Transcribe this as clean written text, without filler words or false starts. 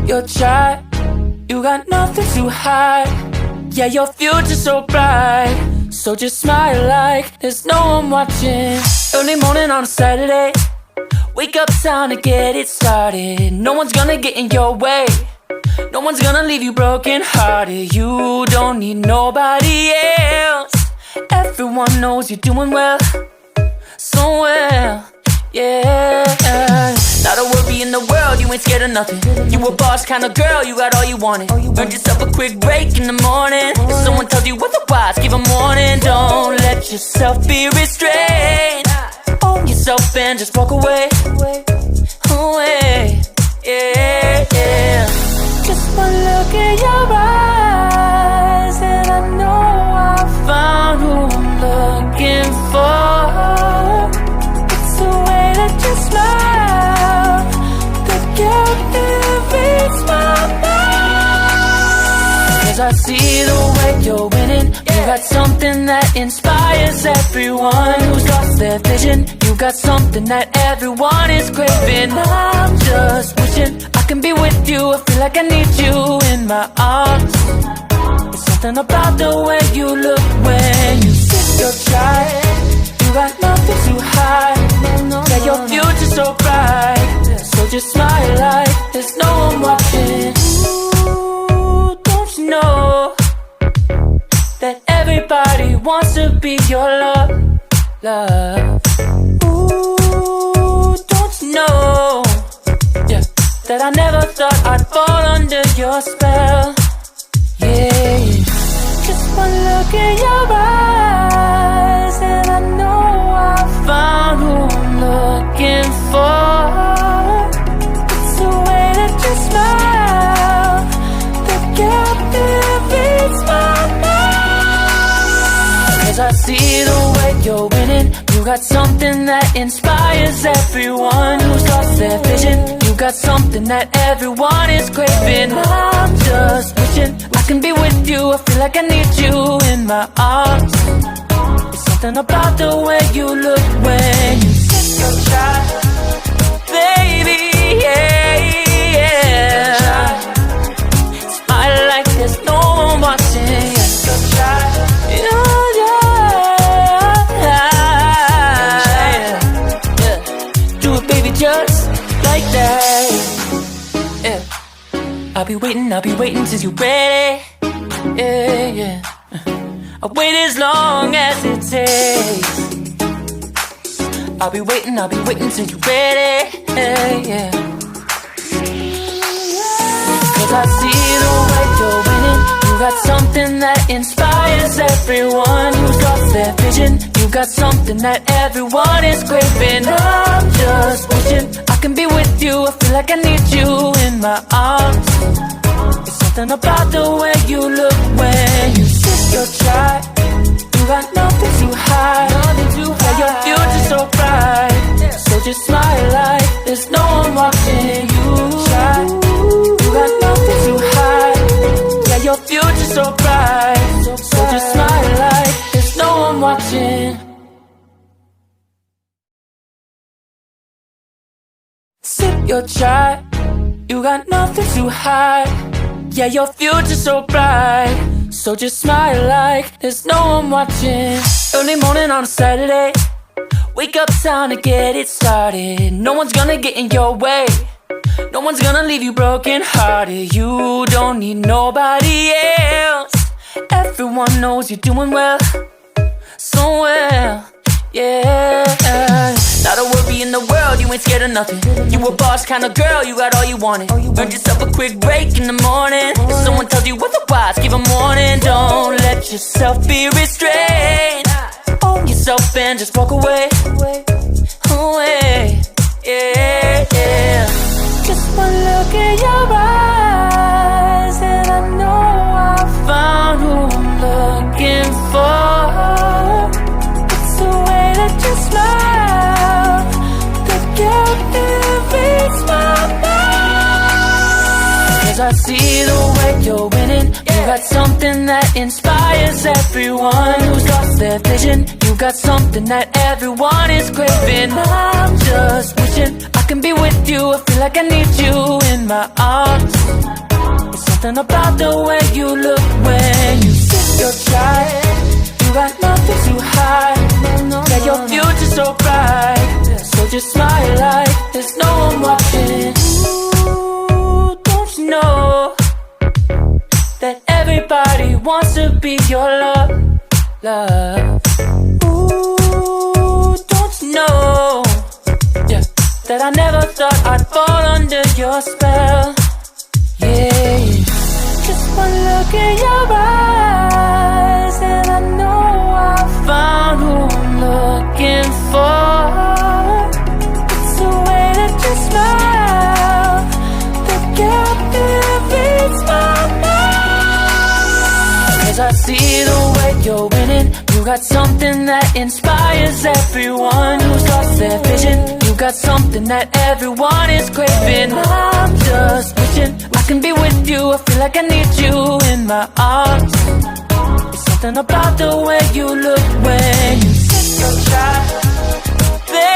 your try. You got nothing to hide. Yeah, your future's so bright. So just smile like there's no one watching. Early morning on a Saturday, wake up, time to get it started. No one's gonna get in your way. No one's gonna leave you broken hearted. You don't need nobody else. Everyone knows you're doing well, so well, yeah. Not a worry in the world, you ain't scared of nothing. You a boss kind of girl, you got all you wanted. Earned yourself a quick break in the morning. If someone tells you otherwise, give a warning. Don't let yourself be restrained. Own yourself and just walk away. Away, yeah, yeah. Just one look in your eyes and I know I found who I'm looking for. It's the way that you smile that captivates my mind. 'Cause I see the way you're winning. You got something that inspires everyone who's lost their vision. You got something that everyone is craving. I'm just wishing I can be with you. I feel like I need you in my arms. There's something about the way you look when you sip your chai. You got nothing to hide. Yeah, your future's so bright. So just smile like there's no one watching. Ooh, don't you know that everybody wants to be your love, love. Ooh, don't you know, yeah, that I never thought I'd fall under your spell, yeah. Just one look in your eyes and I know I found who I'm looking for. It's the way that you smile that captivates my mind. 'Cause I see the way you're winning. You got something that inspires everyone who's lost their vision. You got something that everyone is craving. I'm just wishing I can be with you. I feel like I need you in my arms. There's something about the way you look when you sip your chai, baby, yeah, yeah. Smile like there's no one watching. Sip your chai, yeah, yeah. Do it, baby, just like that, yeah. I'll be waiting till you're ready, yeah, yeah. I'll wait as long as it takes. I'll be waiting till you're ready, yeah, yeah. 'Cause I see the way you're winning. You got something that inspires everyone who's lost their vision. You got something that everyone is craving. I'm just wishing I can be with you. I feel like I need you in my arms. There's something about the way you look when you sip your chai. You got nothing to hide. Yeah, your future's so bright. So just smile like there's no one watching you try. You got nothing to hide. Yeah, your future's so bright. So just smile like there's no one watching. Sip your chai. You got nothing to hide. Yeah, your future's so bright. So just smile like there's no one watching. Early morning on a Saturday, wake up, time to get it started. No one's gonna get in your way. No one's gonna leave you broken hearted. You don't need nobody else. Everyone knows you're doing well, so well, yeah. Not a worry in the world, you ain't scared of nothing. You a boss kind of girl, you got all you wanted. Earned yourself a quick break in the morning. If someone tells you otherwise, give a warning. Don't let yourself be restrained. Own yourself and just walk away. Away, yeah, yeah. Just one look in your eyes and I know I found who I'm looking for. It's the way that you smile that captivates my mind. Cause I see the way you're winning. You got something that inspires everyone who's lost their vision. You got something that everyone is craving. I'm just wishing I can be with you. I feel like I need you in my arms. There's something about the way you look when you sip your chai. You got nothing to hide. Yeah, your future's so bright. So just smile like there's no one watching. Ooh, don't you know that everybody wants to be your love, love. Ooh, don't you know, yeah, that I never thought I'd fall under your spell. Yeah, just one look in your eyes and I know I found who I'm looking for. It's the way that you smile that captivates my mind. Cause I see the way you're winning. You got something that inspires everyone who's lost their vision. You got something that everyone is craving. I'm just wishing I can be with you. I feel like I need you in my arms. There's something about the way you look when